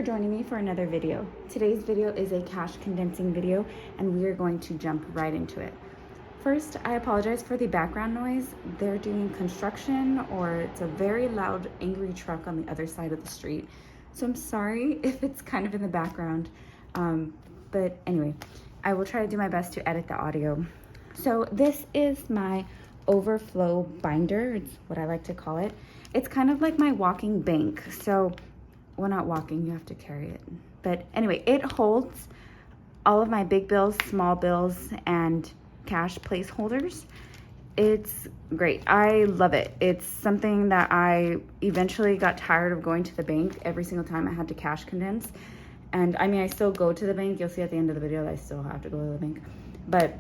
joining me for another video. Today's video is a cash condensing video and we are going to jump right into it. First, I apologize for the background noise. They're doing construction or it's a very loud, angry truck on the other side of the street. So I'm sorry if it's kind of in the background. But anyway, I will try to do my best to edit the audio. So this is my OverFlow binder. It's what I like to call it. It's kind of like my walking bank. So, well, not walking, you have to carry it. But anyway, it holds all of my big bills, small bills, and cash placeholders. It's great. I love it. It's something that I eventually got tired of going to the bank every single time I had to cash condense. And I mean, I still go to the bank. You'll see at the end of the video that I still have to go to the bank. But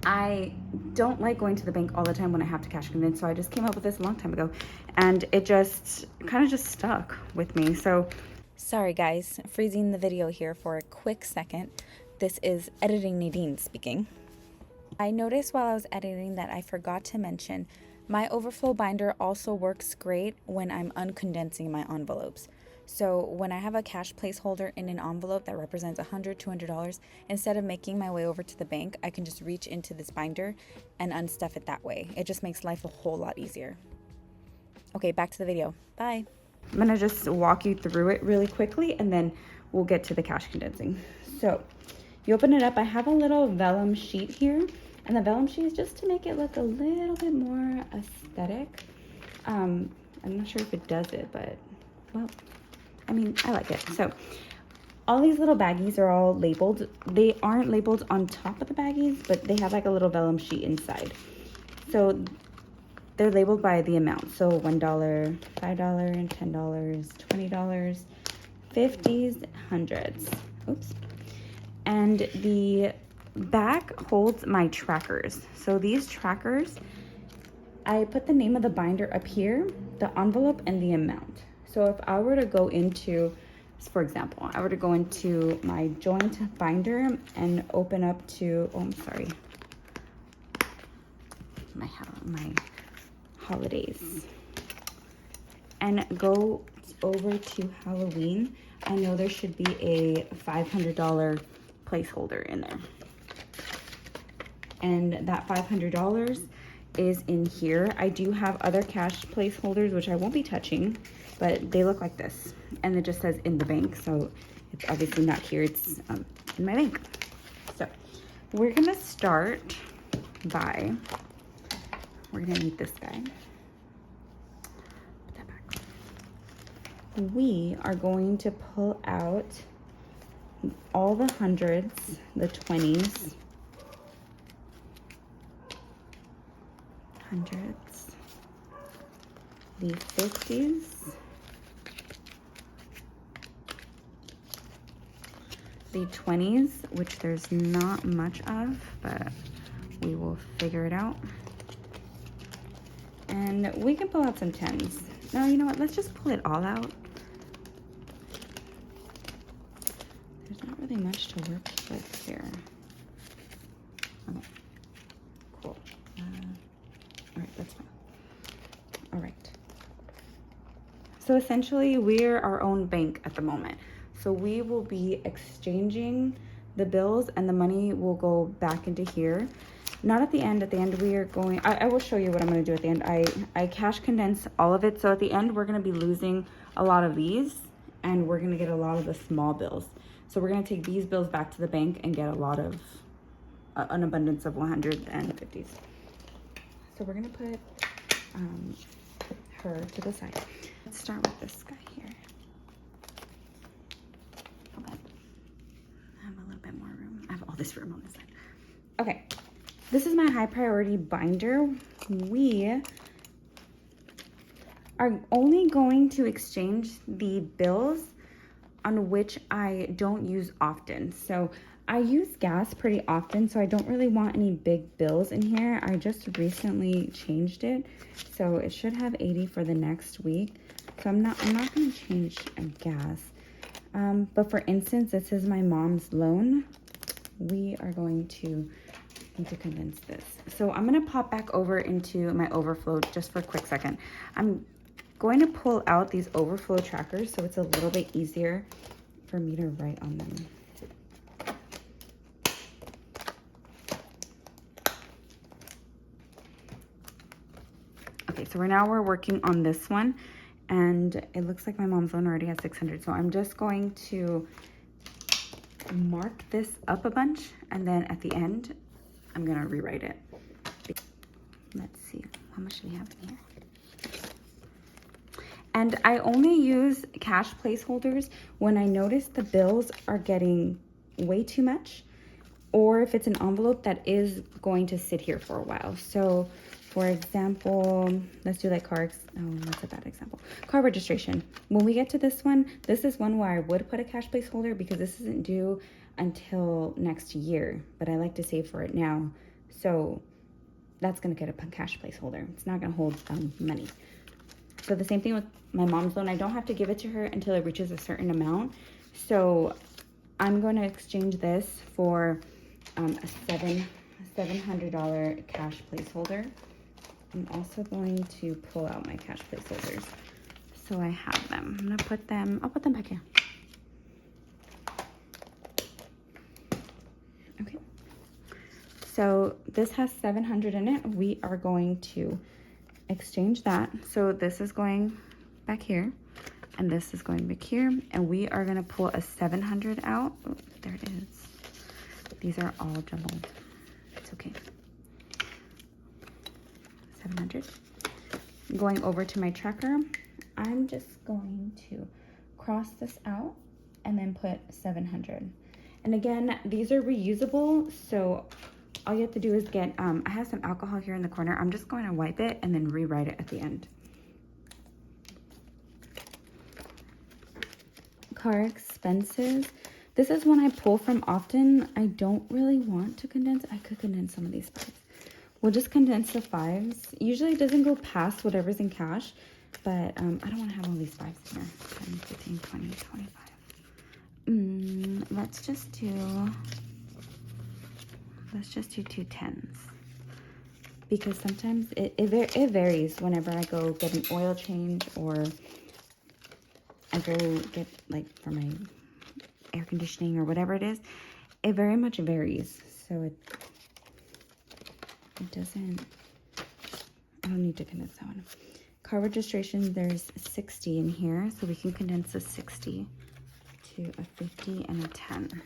I don't like going to the bank all the time when I have to cash condense. So I just came up with this a long time ago and it just kind of just stuck with me. So sorry guys, freezing the video here for a quick second. This is Editing Nadeen speaking. I noticed while I was editing that I forgot to mention my OverFlow binder also works great when I'm uncondensing my envelopes. So when I have a cash placeholder in an envelope that represents $100, $200, instead of making my way over to the bank, I can just reach into this binder and unstuff it that way. It just makes life a whole lot easier. Okay, back to the video. Bye. I'm gonna just walk you through it really quickly and then we'll get to the cash condensing. So you open it up. I have a little vellum sheet here, and the vellum sheet is just to make it look a little bit more aesthetic. I'm not sure if it does it, but well, I mean, I like it. So all these little baggies are all labeled. They aren't labeled on top of the baggies, but they have like a little vellum sheet inside. So they're labeled by the amount. So $1, $5, $10, $20, 50s, hundreds. Oops. And the back holds my trackers. So these trackers, I put the name of the binder up here, the envelope, and the amount. So if I were to go into, for example, I were to go into my joint binder and open up to, oh, I'm sorry, my holidays, and go over to Halloween, I know there should be a $500 placeholder in there. And that $500 is in here. I do have other cash placeholders, which I won't be touching, but they look like this. And it just says in the bank, so it's obviously not here, it's in my bank. So we're gonna start by, we're gonna need this guy. Put that back. We are going to pull out all the hundreds, the 20s, hundreds, the 50s, the 20s, which there's not much of, but we will figure it out. And we can pull out some 10s. No, you know what? Let's just pull it all out. There's not really much to work with here. Okay, cool. All right, that's fine. All right. So essentially, we're our own bank at the moment. So we will be exchanging the bills and the money will go back into here. Not at the end. At the end, we are going, I will show you what I'm going to do at the end. I cash condense all of it. So at the end, we're going to be losing a lot of these and we're going to get a lot of the small bills. So we're going to take these bills back to the bank and get a lot of, an abundance of 150s. So we're going to put her to the side. Let's start with this guy here. Hold on. I have a little bit more room. I have all this room on this side. Okay. This is my high priority binder. We are only going to exchange the bills on which I don't use often. So I use gas pretty often, so I don't really want any big bills in here. I just recently changed it, so it should have 80 for the next week. So I'm not going to change a gas. But for instance, this is my mom's loan. We are going to need to condense this. So I'm going to pop back over into my OverFlow just for a quick second. I'm going to pull out these overflow trackers so it's a little bit easier for me to write on them. Okay, so we're working on this one, and it looks like my mom's loan already has 600. So I'm just going to mark this up a bunch, and then at the end, I'm gonna rewrite it. Let's see, how much do we have in here? And I only use cash placeholders when I notice the bills are getting way too much, or if it's an envelope that is going to sit here for a while. So for example, let's do like car, that's a bad example. Car registration. When we get to this is one where I would put a cash placeholder because this isn't due until next year, but I like to save for it now. So that's gonna get a cash placeholder. It's not gonna hold money. So the same thing with my mom's loan. I don't have to give it to her until it reaches a certain amount. So I'm going to exchange this for a $700 cash placeholder. I'm also going to pull out my cash placeholders. So I have them. I'm going to put them, I'll put them back here. Okay. So this has 700 in it. We are going to exchange that. So this is going back here, and this is going back here, and we are going to pull a 700 out. Oh, there it is. These are all jumbled. It's okay. 700. Going over to my tracker, I'm just going to cross this out and then put 700. And again, these are reusable, so all you have to do is get, I have some alcohol here in the corner. I'm just going to wipe it and then rewrite it at the end. Car expenses. This is one I pull from often. I don't really want to condense. I could condense some of these fives. We'll just condense the fives. Usually it doesn't go past whatever's in cash, but I don't want to have all these fives in here. 10, 15, 20, 25. Let's just do 2 10s, because sometimes it varies whenever I go get an oil change or I go get like for my air conditioning or whatever it is. It very much varies, so it doesn't, I don't need to condense that one. Car registration, there's 60 in here, so we can condense a 60 to a 50 and a 10.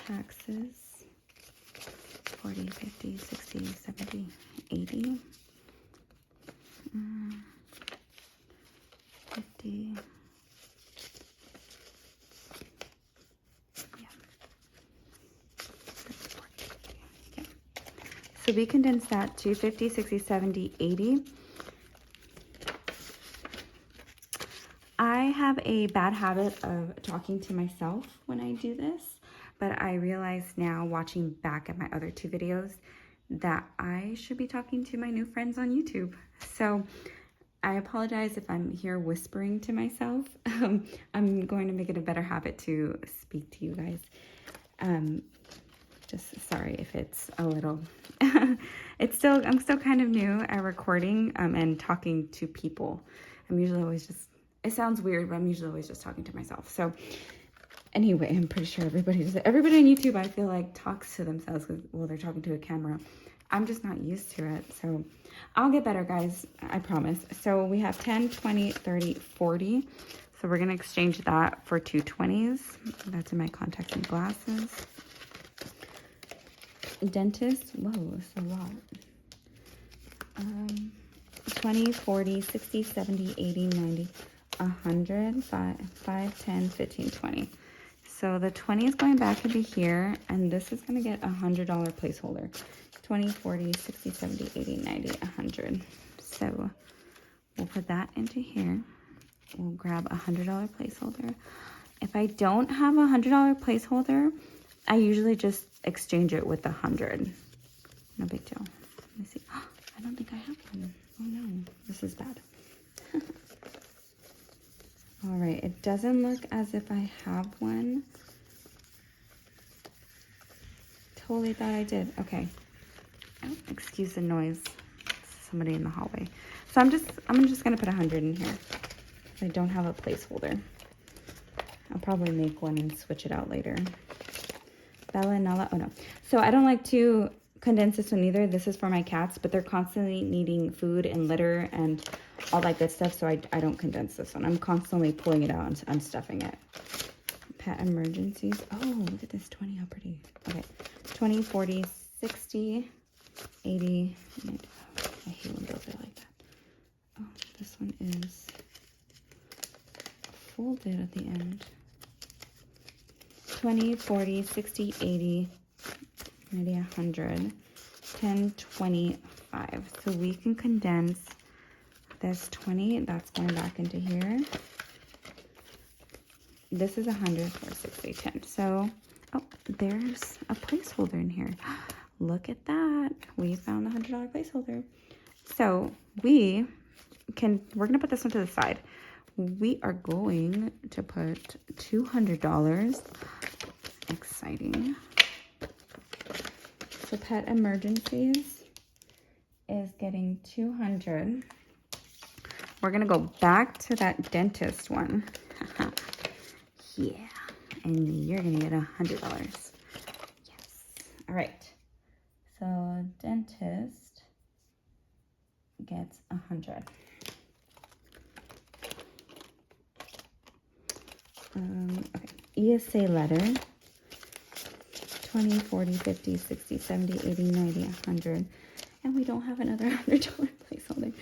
Taxes, 40, 50, 60, 70, 80, 50, yeah. So we condense that to 50, 60, 70, 80. I have a bad habit of talking to myself when I do this, but I realize now, watching back at my other 2 videos, that I should be talking to my new friends on YouTube. So I apologize if I'm here whispering to myself. I'm going to make it a better habit to speak to you guys. Just sorry if it's a little, I'm still kind of new at recording and talking to people. I'm usually always just, it sounds weird, but I'm usually always just talking to myself. So anyway, I'm pretty sure everybody on YouTube, I feel like, talks to themselves while they're talking to a camera. I'm just not used to it. So I'll get better, guys. I promise. So we have 10, 20, 30, 40. So we're going to exchange that for 2 20s. That's in my contacts and glasses. Dentist. Whoa, it's a lot. 20, 40, 60, 70, 80, 90, 100, 5, 10, 15, 20. So the 20 is going back into here, and this is going to get a $100 placeholder. 20, 40, 60, 70, 80, 90, 100. So we'll put that into here. We'll grab a $100 placeholder. If I don't have a $100 placeholder, I usually just exchange it with 100. No big deal. Let me see. I don't think I have one. Oh no, this is bad. All right, it doesn't look as if I have one. Totally thought I did. Okay. Oh, excuse the noise. Somebody in the hallway. So I'm just gonna put 100 in here. I don't have a placeholder. I'll probably make one and switch it out later. Bella, Nala, oh no. So I don't like to condense this one either. This is for my cats, but they're constantly needing food and litter and all that good stuff, so I don't condense this one. I'm constantly pulling it out and unstuffing it. Pet emergencies. Oh, look at this 20, how pretty. Okay, 20, 40, 60, 80, 90. Oh, I hate when those are like that. Oh, this one is folded at the end. 20, 40, 60, 80, 90, 100, 10, 25. So we can condense this 20, that's going back into here. This is 100, 4, 60, 10. So, oh, there's a placeholder in here. Look at that. We found the $100 placeholder. So we're gonna put this one to the side. We are going to put $200. Exciting. So pet emergencies is getting 200. We're gonna go back to that dentist one. Yeah, and you're gonna get $100. Yes. All right. So dentist gets 100. Okay. ESA letter. 20, 40, 50, 60, 70, 80, 90, 100. And we don't have another $100 placeholder.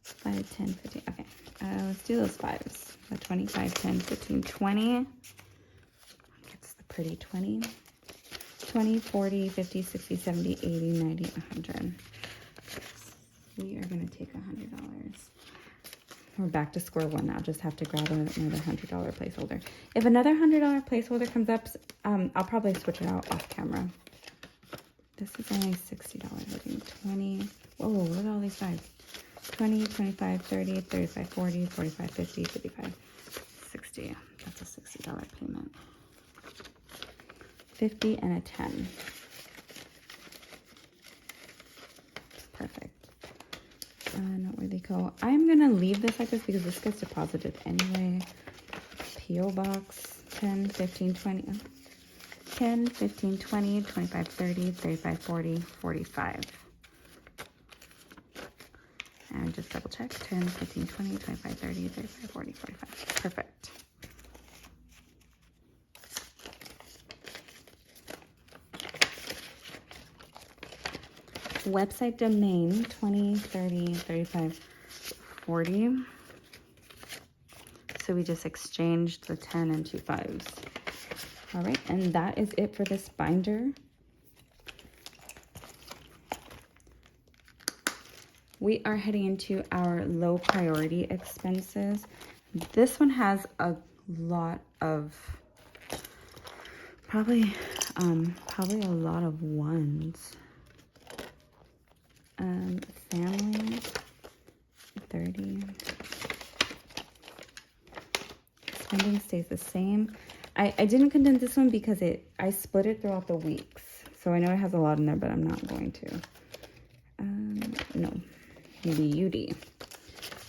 5, 10, 15. Okay. Let's do those fives. 25, 10, 15, 20. Gets the pretty 20. 20, 40, 50, 60, 70, 80, 90, 100. We are going to take $100. We're back to square one now. Just have to grab another $100 placeholder. If another $100 placeholder comes up, I'll probably switch it out off camera. This is only $60. I think 20. Whoa, look at all these fives. 20, 25, 30, 35, 40, 45, 50, 55, 60. That's a $60 payment. 50 and a 10. Perfect. Noteworthy Co. I'm going to leave this like this because this gets deposited anyway. P.O. Box 10, 15, 20. 10, 15, 20, 25, 30, 35, 40, 45. And just double check. 10, 15, 20, 25, 30, 35, 40, 45. Perfect. Website domain 20, 30, 35, 40. So we just exchanged the 10 and 2 5s. All right, and that is it for this binder. We are heading into our low priority expenses. This one has a lot of, probably a lot of ones. Family, 30. Spending stays the same. I didn't condense this one because I split it throughout the weeks. So I know it has a lot in there, but I'm not going to. No. Beauty.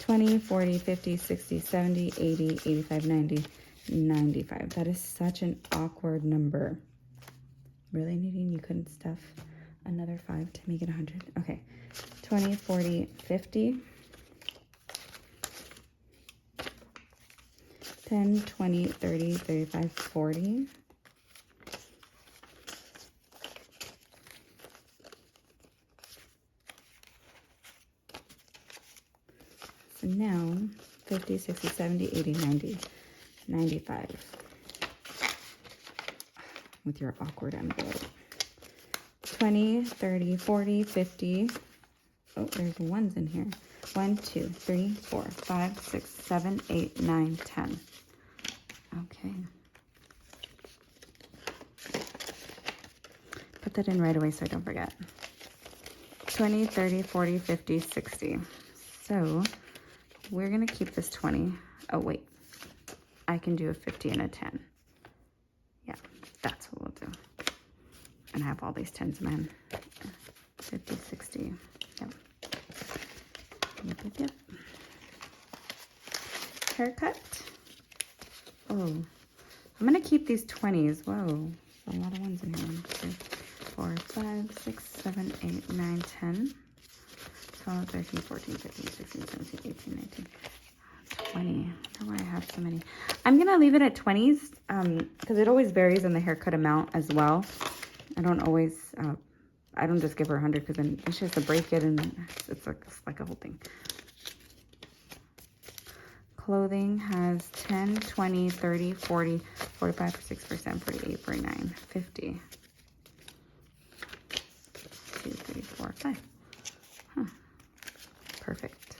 20, 40, 50, 60, 70, 80, 85, 90, 95. That is such an awkward number. Really, Nadine? You couldn't stuff another 5 to make it 100? Okay. 20, 40, 50. 10, 20, 30, 35, 40. So now 50, 60, 70, 80, 90, 95. With your awkward envelope. 20, 30, 40, 50. Oh, there's ones in here. 1, 2, 3, 4, 5, 6, 7, 8, 9, 10. Okay. Put that in right away so I don't forget. 20, 30, 40, 50, 60. So we're going to keep this 20. Oh, wait. I can do a 50 and a 10. Yeah, that's what we'll do. And I have all these 10s, man. 50, 60. Yep. Yep. Haircut. Oh, I'm gonna keep these 20s. Whoa, a lot of ones in here. 1, 2, 4, 5, 6, 7, 8, 9, 10, 12, 13, 14, 15, 16, 17, 18, 19, 20. I don't know why I have so many. I'm gonna leave it at 20s because it always varies in the haircut amount as well. I don't always, I don't just give her 100 because then she has to break it and it's like a whole thing. Clothing has 10, 20, 30, 40, 45, 46, 47, 48, 49, 50. 2, 3, 4, 5. Huh. Perfect.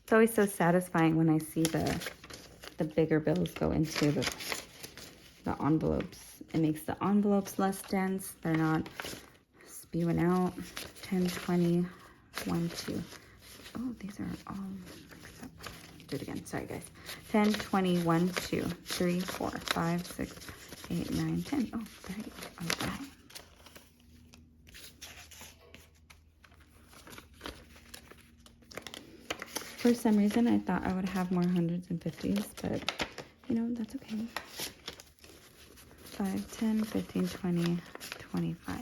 It's always so satisfying when I see the bigger bills go into the envelopes. It makes the envelopes less dense. They're not spewing out. 10, 20, 1, 2. Oh, these are all mixed up. Do it again. Sorry, guys. 10, 20, 1, 2, 3, 4, 5, 6, 8, 9, 10. Oh, 30. All right. For some reason, I thought I would have more 100s and 50s, but, you know, that's okay. 5, 10, 15, 20, 25.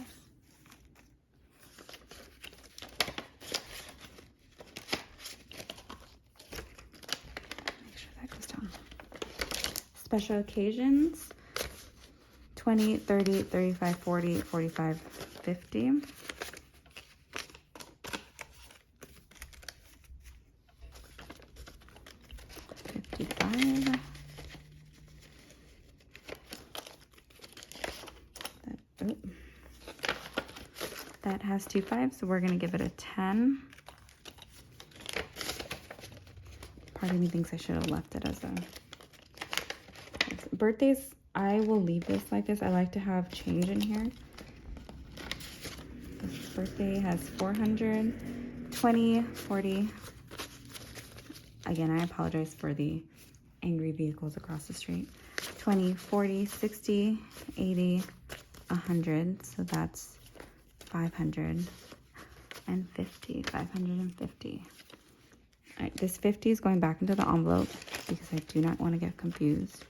Special occasions, 20, 30, 35, 40, 45, 50. That has 2 5s, so we're going to give it a 10. Part of me thinks I should have left it as a... Birthdays, I will leave this like this. I like to have change in here. This birthday has 400, 20, 40. Again, I apologize for the angry vehicles across the street. 20, 40, 60, 80, 100. So that's 500 and 50, 550. All right, this 50 is going back into the envelope because I do not want to get confused.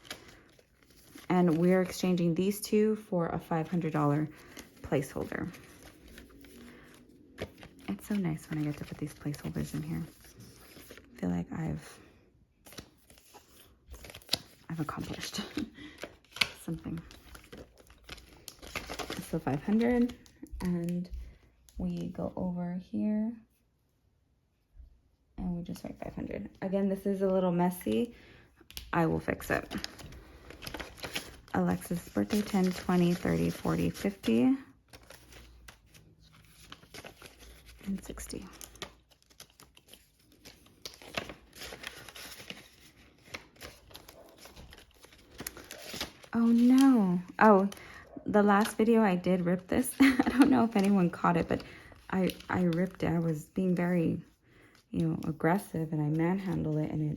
And we're exchanging these two for a $500 placeholder. It's so nice when I get to put these placeholders in here. I feel like I've accomplished something. So 500, and we go over here and we just write 500. Again, this is a little messy. I will fix it. Alexa's birthday, 10, 20, 30, 40, 50, and 60. Oh no. Oh, the last video I did rip this. I don't know if anyone caught it, but I ripped it. I was being very, you know, aggressive, and I manhandled it, and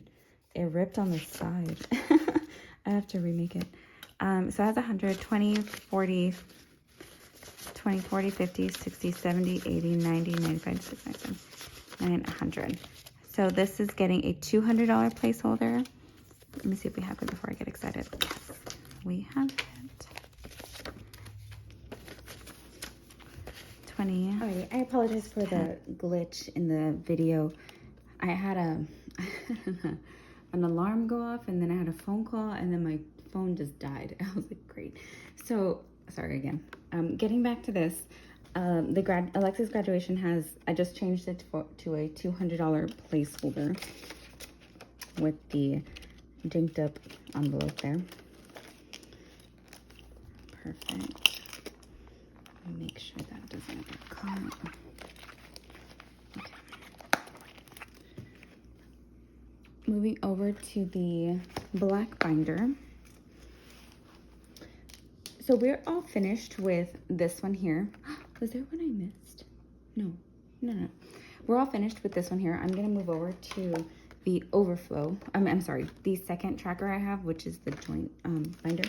it ripped on the side. I have to remake it. So it has 100, 20, 40, 20, 40, 50, 60, 70, 80, 90, 95, 6, 97, 100. So this is getting a $200 placeholder. Let me see if we have it before I get excited. Yes, we have it. 20. All right, I apologize for the glitch in the video. I had an alarm go off, and then I had a phone call, and then my phone just died. I was like, great. So sorry again. Getting back to this, Alexa's graduation has, I just changed it to a $200 placeholder with the dinked up envelope there. Perfect. Make sure that doesn't get caught. Okay. Moving over to the black binder. So we're all finished with this one here. Was there one I missed? No. We're all finished with this one here. I'm gonna move over to the OverFlow. I'm sorry, the second tracker I have, which is the joint binder.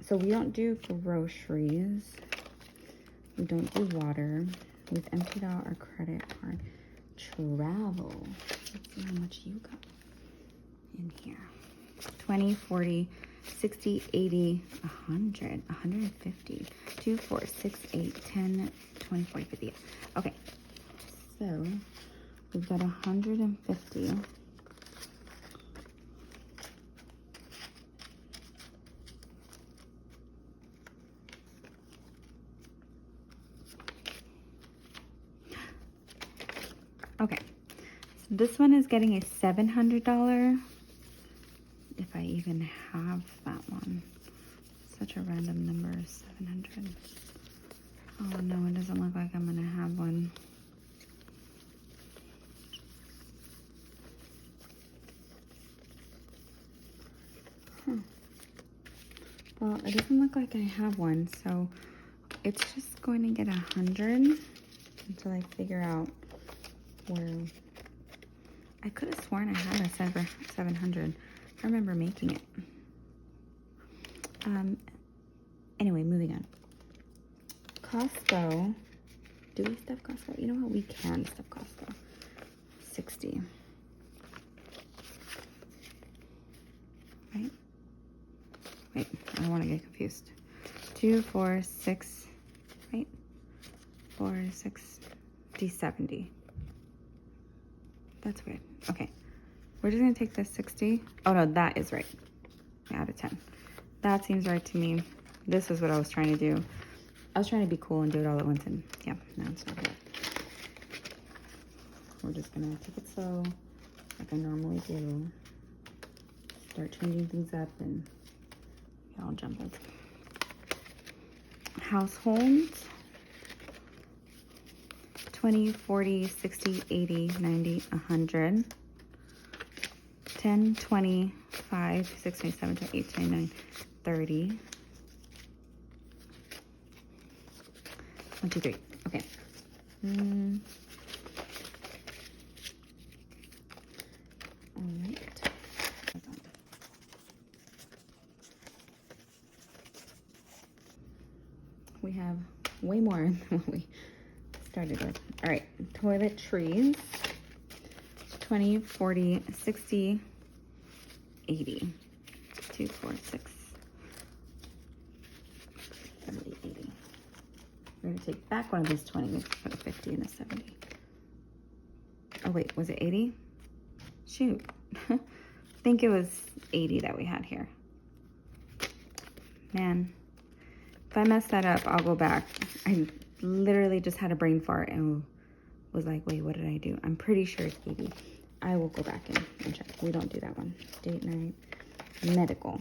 So we don't do groceries. We don't do water. We've emptied out our credit card. Travel. Let's see how much you got in here. 20, 40, 60, 80, 100, 150, 2, 4, 6, 8, 10, 20, 40, 50. Okay, so we've got 150. Okay, so this one is getting a $700. If I even have that one. Such a random number, 700. Oh no, it doesn't look like I'm gonna have one. Well, it doesn't look like I have one, so it's just going to get 100 until I figure out where. I could have sworn I had a 700. I remember making it. Anyway, moving on. Costco. Do we stuff Costco? You know what? We can stuff Costco. 60. Right? Wait, I don't want to get confused. 2, 4, 6. Right? 4, 6, 70. That's weird. Okay. We're just going to take this 60. Oh, no, that is right. Out of 10. That seems right to me. This is what I was trying to do. I was trying to be cool and do it all at once. And yeah, no, it's not good. We're just going to take it slow, like I normally do. Start changing things up and yeah, I'll jump up. Households. 20, 40, 60, 80, 90, 100. 10, 20, 5, 6, 7, 8, 9, 9, 30. 1, 2, 3. Okay. All right. We have way more than what we started with. All right. Toiletries. 20, 40, 60, 80. 2, 4, 6, 70, 80. We're going to take back one of these 20s, put a 50 and a 70. Oh, wait, was it 80? Shoot. I think it was 80 that we had here. Man, if I mess that up, I'll go back. I literally just had a brain fart and was like, wait, what did I do? I'm pretty sure it's 80. I will go back and check. We don't do that one. Date night. Medical.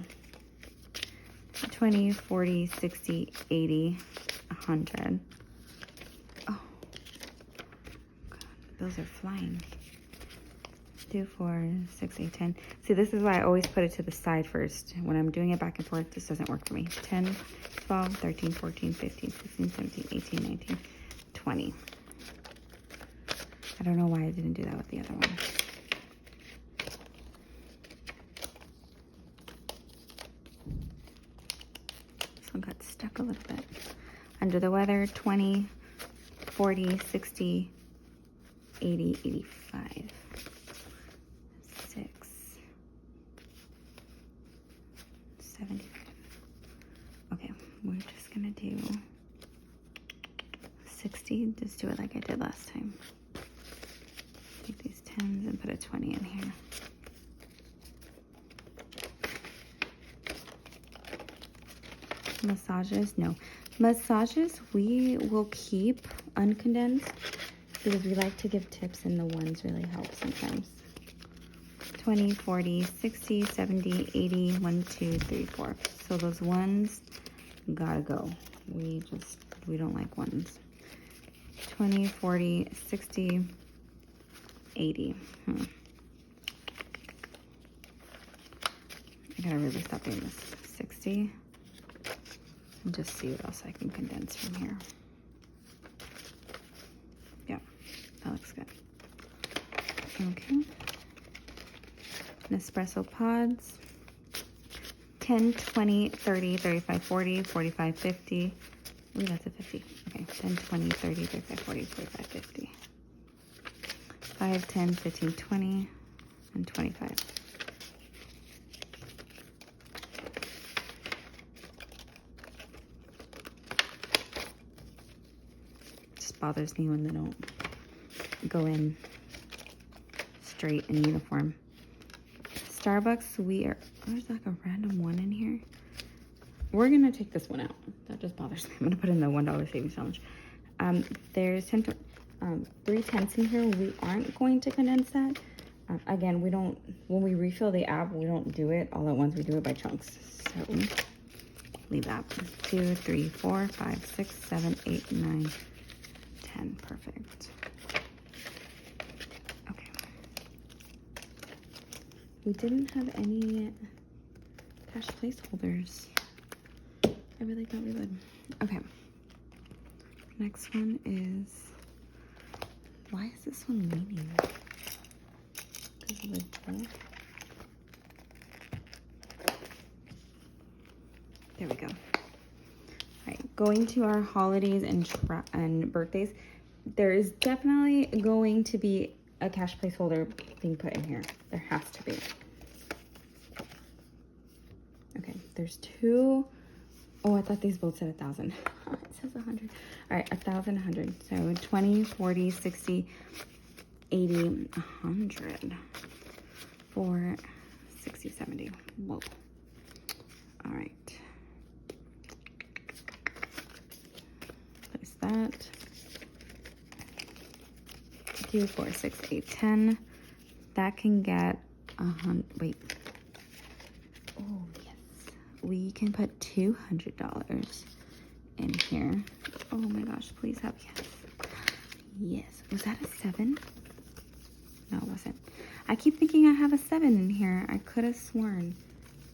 20, 40, 60, 80, 100. Oh. God, those are flying. 2, 4, 6, 8, 10. See, this is why I always put it to the side first. When I'm doing it back and forth, this doesn't work for me. 10, 12, 13, 14, 15, 16, 17, 18, 19, 20. I don't know why I didn't do that with the other one. This one got stuck a little bit. Under the weather, 20, 40, 60, 80, 85. 6, 75. Okay, we're just gonna do 60. Just do it like I did last time. Take these 10s and put a 20 in here. Massages, no. Massages we will keep uncondensed because we like to give tips and the ones really help sometimes. 20, 40, 60, 70, 80, 1, 2, 3, 4. So those ones gotta go. We don't like ones. 20, 40, 60, 80. I gotta really stop doing this. 60. And just see what else I can condense from here. Yeah, that looks good. Okay. Nespresso pods. 10, 20, 30, 35, 40, 45, 50. Ooh, that's a 50. Okay, 10, 20, 30, 35, 40, 45, 50. 5, 10, 15, 20, and 25. Just bothers me when they don't go in straight in uniform. Starbucks, there's like a random one in here. We're gonna take this one out. That just bothers me. I'm gonna put in the $1 savings challenge. There's 3 tenths in here. We aren't going to condense that. Again, when we refill the app, we don't do it all at once. We do it by chunks. So leave that. 2, 3, 4, 5, 6, 7, 8, 9, 10. Perfect. Okay. We didn't have any cash placeholders. I really thought we would. Okay. Next one is, why is this one leaning? Because of the bowl? There we go. All right, going to our holidays and birthdays, there is definitely going to be a cash placeholder being put in here. There has to be. Okay, there's 2. Oh, I thought these both said 1,000. It says 100. All right, 1,000, 100. So 20, 40, 60, 80, 100. 4, 60, 70. Whoa. All right. Place that. 2, 4, 6, 8, 10. That can get 100. Wait. Oh, yes. We can put $200 in here. Oh my gosh, please have yes. Yes. Was that a 7? No, it wasn't. I keep thinking I have a 7 in here. I could have sworn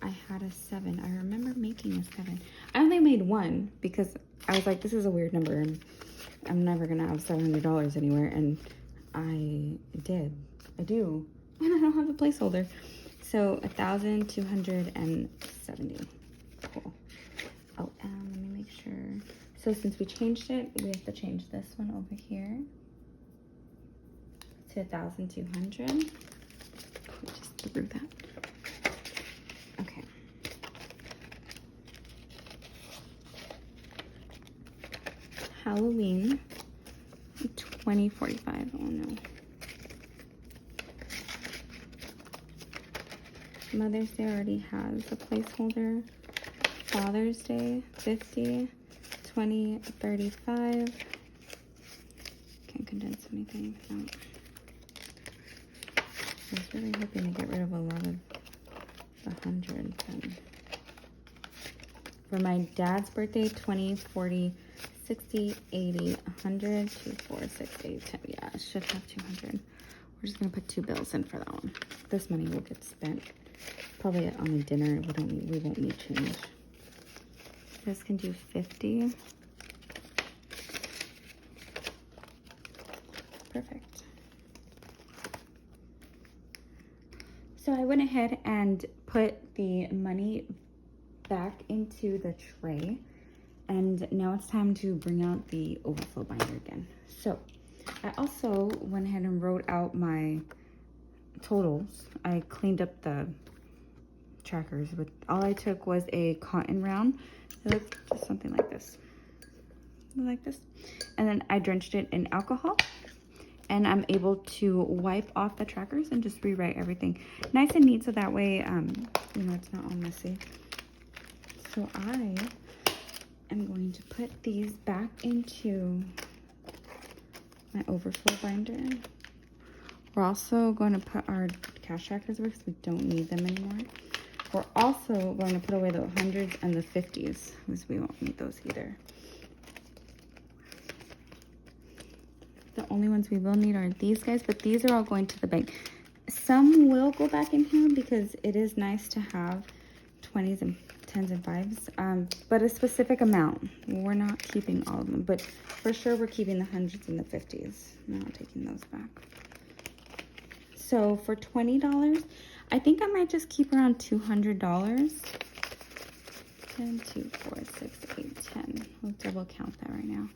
I had a 7. I remember making a 7. I only made 1 because I was like, this is a weird number and I'm never gonna have $700 anywhere. And I did. I do. And I don't have a placeholder. So 1,270. Cool. Oh, let me make sure. So since we changed it, we have to change this one over here to 1,200. Just threw that. Okay. Halloween 2045. Oh no. Mother's Day already has a placeholder. Father's Day 50, 20, 35. Can't condense anything. No. I was really hoping to get rid of a lot of the hundreds. For my dad's birthday, 20, 40, 60, 80, 100, 2, 4, 6, 8, 10. Yeah, I should have 200. We're just gonna put 2 bills in for that one. This money will get spent probably on the dinner. We won't need change. This can do 50. Perfect. So I went ahead and put the money back into the tray, and now it's time to bring out the overflow binder again. So I also went ahead and wrote out my totals. I cleaned up the trackers with, all I took was a cotton round. It looks just something like this. And then I drenched it in alcohol, and I'm able to wipe off the trackers and just rewrite everything nice and neat, so that way you know, it's not all messy. So I am going to put these back into my overflow binder. We're also going to put our cash trackers away because we don't need them anymore. We're also going to put away the 100s and the 50s because we won't need those either. The only ones we will need are these guys, but these are all going to the bank. Some will go back in here because it is nice to have 20s and 10s and 5s, but a specific amount. We're not keeping all of them, but for sure we're keeping the 100s and the 50s. I'm not taking those back. So for $20, I think I might just keep around $200 10, 2, 4, 6, 8, 10. We'll double count that right now.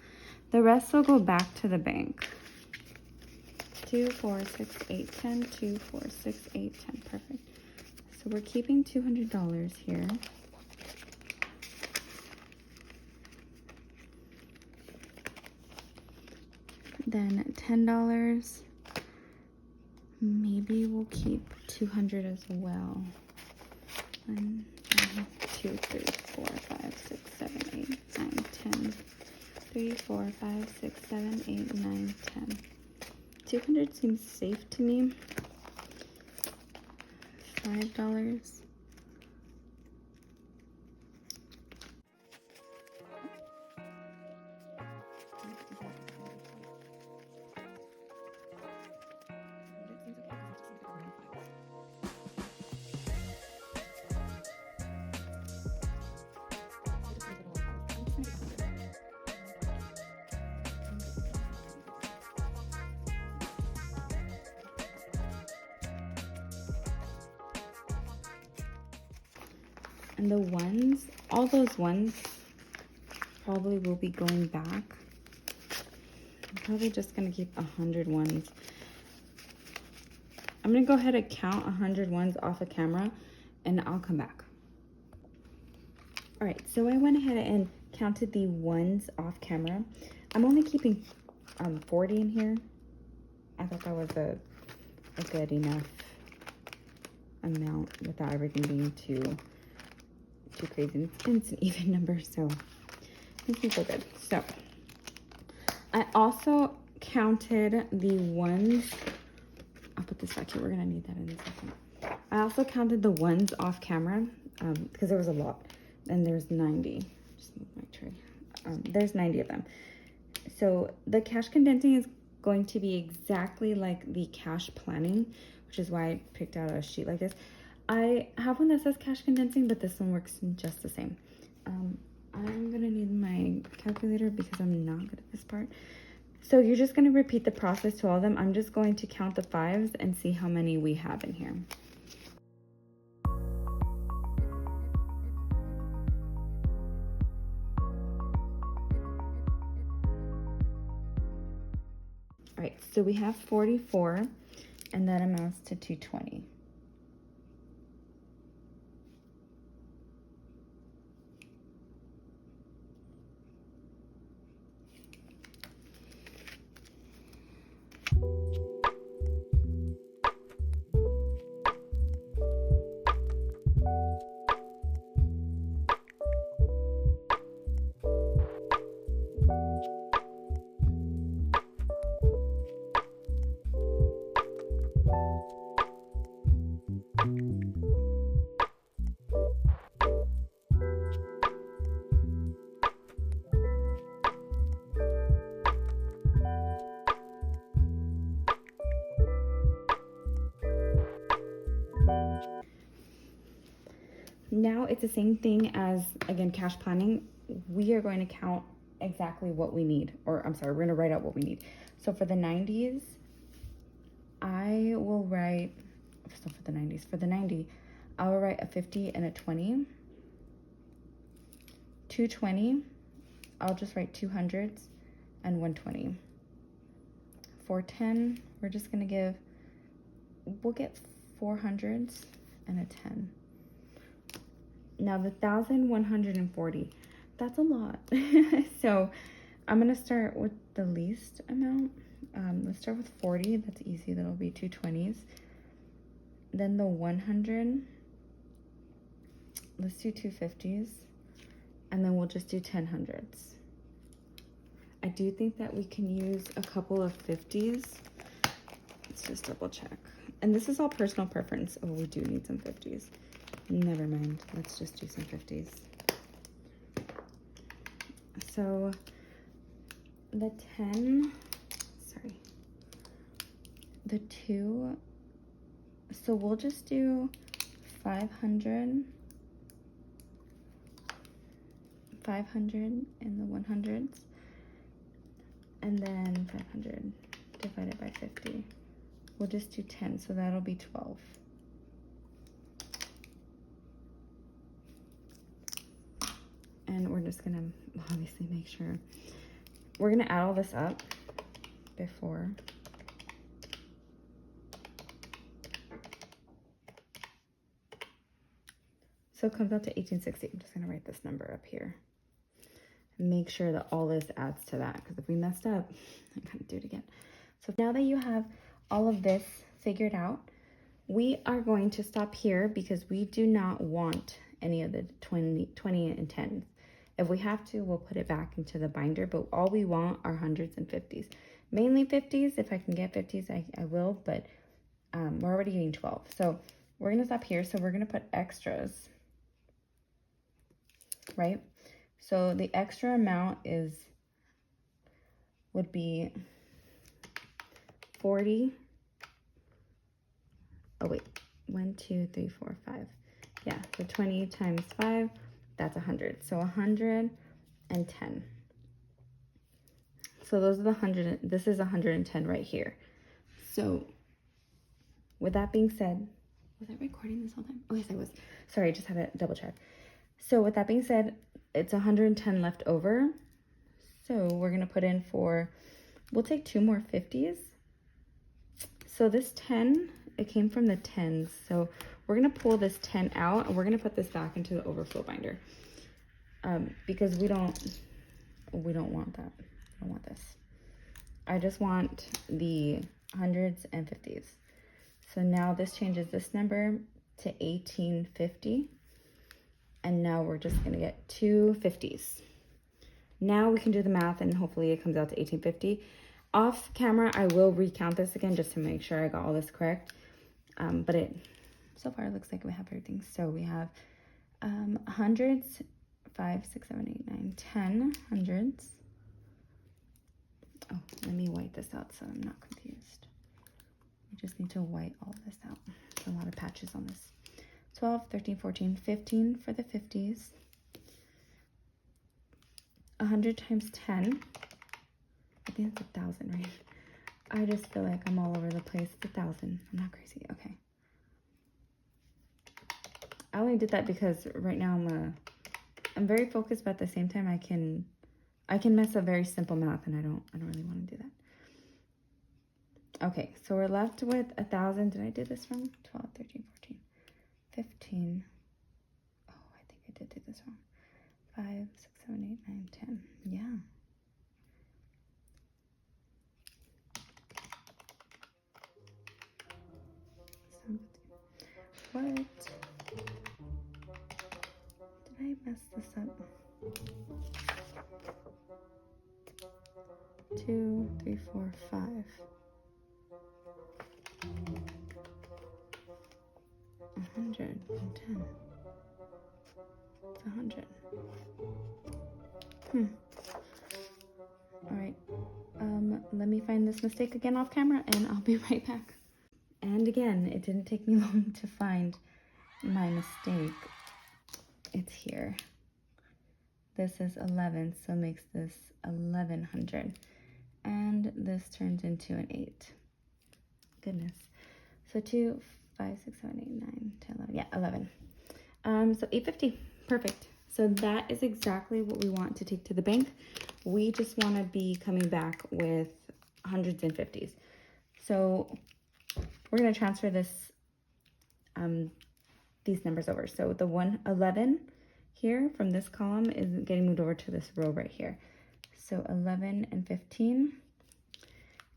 The rest will go back to the bank. 2, 4, 6, 8, 10, 2, 4, 6, 8, 10. Perfect. So we're keeping $200 here. Then $10. Maybe we'll keep 200 as well. 1, 2, 3, 4, 5, 6, 7, 8, 9, 10. 3, 4, 5, 6, 7, 8, 9, 10. 200 seems safe to me. $5. And the ones, all those ones probably will be going back. I'm probably just gonna keep 100 ones. I'm gonna go ahead and count 100 ones off of camera and I'll come back. All right, so I went ahead and counted the ones off camera. I'm only keeping 40 in here. I thought that was a good enough amount without everything being too crazy. And it's an even number, so it makes me feel good. So I also counted the ones. I'll put this back here. We're gonna need that in a second. I also counted the ones off camera because there was a lot, and there's 90. Just move my tray. There's 90 of them. So the cash condensing is going to be exactly like the cash planning, which is why I picked out a sheet like this. I have one that says cash condensing, but this one works just the same. I'm gonna need my calculator because I'm not good at this part. So you're just gonna repeat the process to all of them. I'm just going to count the 5s and see how many we have in here. All right, so we have 44, and that amounts to 220. Now it's the same thing as, again, cash planning. We are going to count exactly what we need, or I'm sorry, we're going to write out what we need. So for the 90s, I will write, so for the 90, I will write a 50 and a 20. 220, I'll just write 200s and 120. For 10, we're just going to give, we'll get 400s and a 10. Now the 1,140, that's a lot. So I'm gonna start with the least amount. Let's start with 40, that's easy, that'll be 220s. Then the 100, let's do 250s. And then we'll just do 10 hundreds. I do think that we can use a couple of 50s. Let's just double check. And this is all personal preference. Oh, we do need some 50s. Never mind, let's just do some 50s. So the 10, sorry, the 2, so we'll just do 500, 500 in the 100s, and then 500 divided by 50. We'll just do 10, so that'll be 12. And we're just gonna obviously make sure. We're gonna add all this up before. So it comes out to 1860. I'm just gonna write this number up here. Make sure that all this adds to that, because if we messed up, I gotta do it again. So now that you have all of this figured out, we are going to stop here because we do not want any of the 20 and 10s. If we have to, we'll put it back into the binder, but all we want are hundreds and 50s. Mainly 50s. If I can get 50s, I will, but we're already getting 12. So we're gonna stop here. So we're gonna put extras, right? So the extra amount would be 40. Oh wait, 1, 2, 3, 4, 5. Yeah, so 20 times 5, that's 100. So 110. So those are the 100. This is 110 right here. So with that being said, was I recording this whole time? Oh yes, I was. Sorry, I just had to double check. So with that being said, it's 110 left over. So we're gonna put in we'll take 2 more 50s. So this 10, it came from the 10s. So we're gonna pull this 10 out and we're gonna put this back into the overflow binder. Because we don't want that. I don't want this. I just want the hundreds and 50s. So now this changes this number to 1850. And now we're just gonna get 2 50s. Now we can do the math and hopefully it comes out to 1850. Off camera, I will recount this again just to make sure I got all this correct. But so far it looks like we have everything. So we have hundreds, 5, 6, 7, 8, 9, 10 hundreds. Oh, let me white this out so I'm not confused. We just need to white all of this out. There's a lot of patches on this. 12, 13, 14, 15 for the 50s. 100 times 10. I think it's 1,000, right? I just feel like I'm all over the place. It's 1,000. I'm not crazy. Okay. I only did that because right now I'm very focused, but at the same time I can mess up very simple math, and I don't really want to do that. Okay, so we're left with 1,000. Did I do this wrong? 12, 13, 14, 15. Oh, I think I did do this wrong. 5, 6, 7, 8, 9, 10. Yeah. What? Did I mess this up? 2, 3, 4, 5. 110. It's 100. All right. Let me find this mistake again off camera and I'll be right back. And again, it didn't take me long to find my mistake. It's here. This is 11, so makes this 1100. And this turns into an 8. Goodness. So 2, 5, 6, 7, 8, 9, 10, 11. Yeah, 11. So 850. Perfect. So that is exactly what we want to take to the bank. We just want to be coming back with hundreds and 50s. So we're going to transfer these numbers over. So the 111 here from this column is getting moved over to this row right here. So 11 and 15,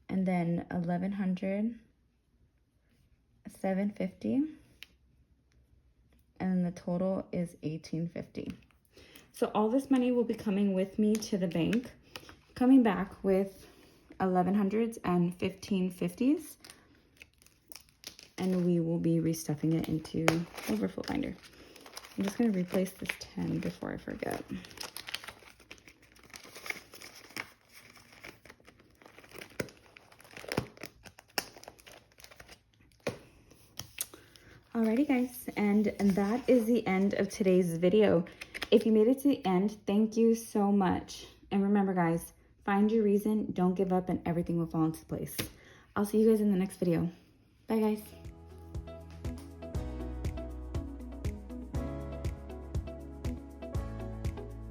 and then 1100, 750, and the total is 1850. So all this money will be coming with me to the bank, coming back with 1100s and 1550s, and we will be restuffing it into overflow binder. I'm just going to replace this 10 before I forget. Alrighty guys, and that is the end of today's video. If you made it to the end, thank you so much. And remember guys, find your reason, don't give up, and everything will fall into place. I'll see you guys in the next video. Bye guys.